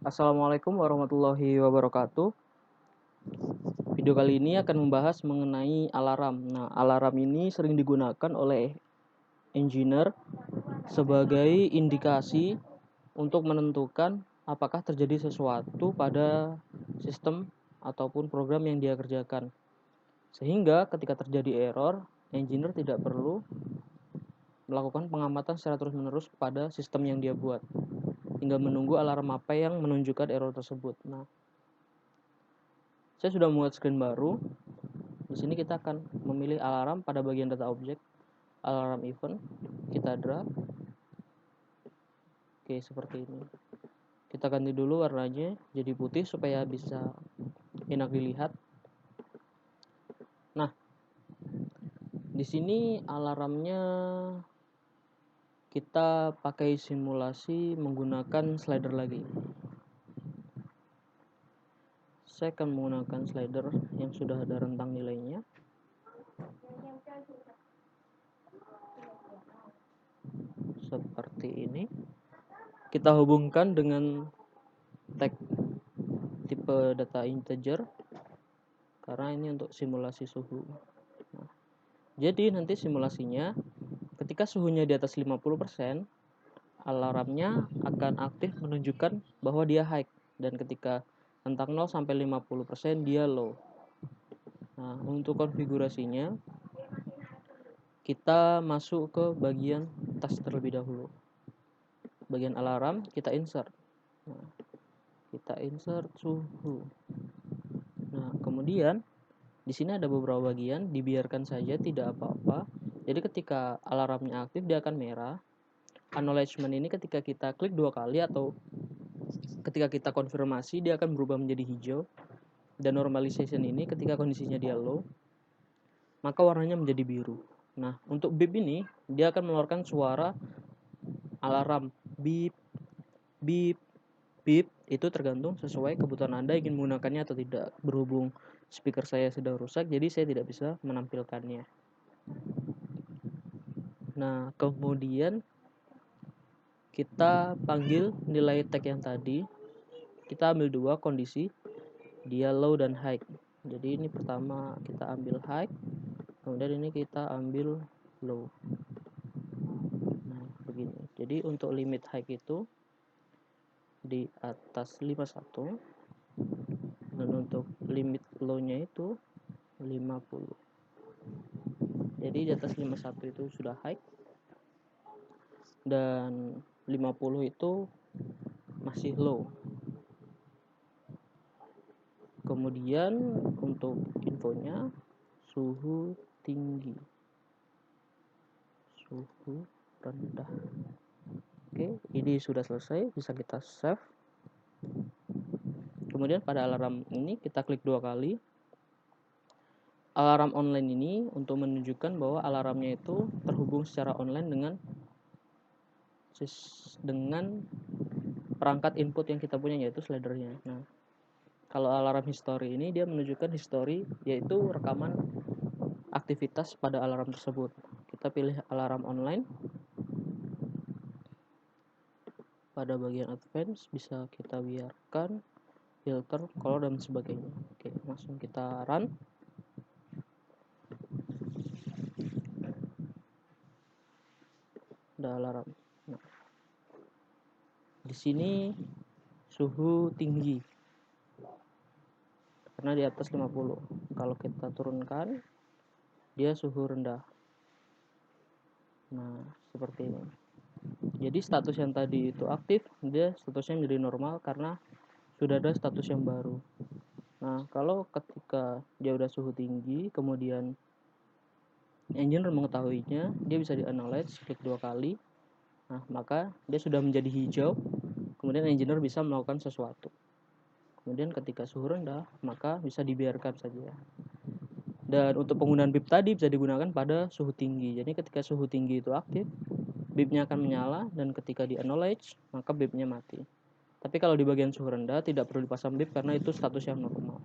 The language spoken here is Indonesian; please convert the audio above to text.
Assalamualaikum warahmatullahi wabarakatuh. Video kali ini akan membahas mengenai alarm. Nah, alarm ini sering digunakan oleh engineer sebagai indikasi untuk menentukan apakah terjadi sesuatu pada sistem ataupun program yang dia kerjakan. Sehingga ketika terjadi error, engineer tidak perlu melakukan pengamatan secara terus-menerus pada sistem yang dia buat, hingga menunggu alarm apa yang menunjukkan error tersebut. Nah, saya sudah membuat screen baru. Di sini kita akan memilih alarm pada bagian data objek, alarm event, kita drag. Oke, seperti ini. Kita ganti dulu warnanya jadi putih supaya bisa enak dilihat. Nah, di sini alarmnya kita pakai simulasi menggunakan slider lagi. Saya akan menggunakan slider yang sudah ada rentang nilainya. Seperti ini. Kita hubungkan dengan tag tipe data integer karena ini untuk simulasi suhu. Nah, jadi nanti simulasinya ketika suhunya di atas 50%, alarmnya akan aktif menunjukkan bahwa dia high, dan ketika rentang 0 sampai 50% dia low. Nah, untuk konfigurasinya kita masuk ke bagian tas terlebih dahulu. Bagian alarm kita insert. Nah, kita insert suhu. Nah, kemudian di sini ada beberapa bagian, dibiarkan saja tidak apa-apa. Jadi ketika alarmnya aktif dia akan merah. Acknowledgement ini ketika kita klik 2 kali atau ketika kita konfirmasi dia akan berubah menjadi hijau. Dan normalization ini ketika kondisinya dia low, maka warnanya menjadi biru. Nah, untuk beep ini dia akan mengeluarkan suara alarm beep, beep, beep. Itu tergantung sesuai kebutuhan Anda ingin menggunakannya atau tidak. Berhubung speaker saya sedang rusak, jadi saya tidak bisa menampilkannya. Nah, kemudian kita panggil nilai tag yang tadi. Kita ambil dua kondisi, dia low dan high. Jadi ini pertama kita ambil high, kemudian ini kita ambil low. Nah, begini. Jadi untuk limit high itu di atas 51, dan untuk limit low-nya itu 50. Jadi di atas 51 itu sudah high, dan 50 itu masih low. Kemudian untuk infonya suhu tinggi, suhu rendah. Oke, ini sudah selesai, bisa kita save. Kemudian pada alarm ini kita klik 2 kali. Alarm online ini untuk menunjukkan bahwa alarmnya itu terhubung secara online dengan perangkat input yang kita punya, yaitu slidernya. Nah, kalau alarm history ini dia menunjukkan history, yaitu rekaman aktivitas pada alarm tersebut. Kita pilih alarm online. Pada bagian advance bisa kita biarkan filter, color, dan sebagainya. Oke, langsung kita run. Ada alarm. Nah, di sini suhu tinggi karena di atas 50. Kalau kita turunkan, dia suhu rendah. Nah, seperti ini. Jadi status yang tadi itu aktif, dia statusnya menjadi normal karena sudah ada status yang baru. Nah, kalau ketika dia udah suhu tinggi, kemudian engineer mengetahuinya, dia bisa di-analyze, klik 2 kali. Nah, maka dia sudah menjadi hijau. Kemudian engineer bisa melakukan sesuatu. Kemudian ketika suhu rendah, maka bisa dibiarkan saja. Dan untuk penggunaan beep tadi bisa digunakan pada suhu tinggi. Jadi ketika suhu tinggi itu aktif, beepnya akan menyala, dan ketika di-acknowledge, maka beepnya mati. Tapi kalau di bagian suhu rendah tidak perlu dipasang beep karena itu status yang normal.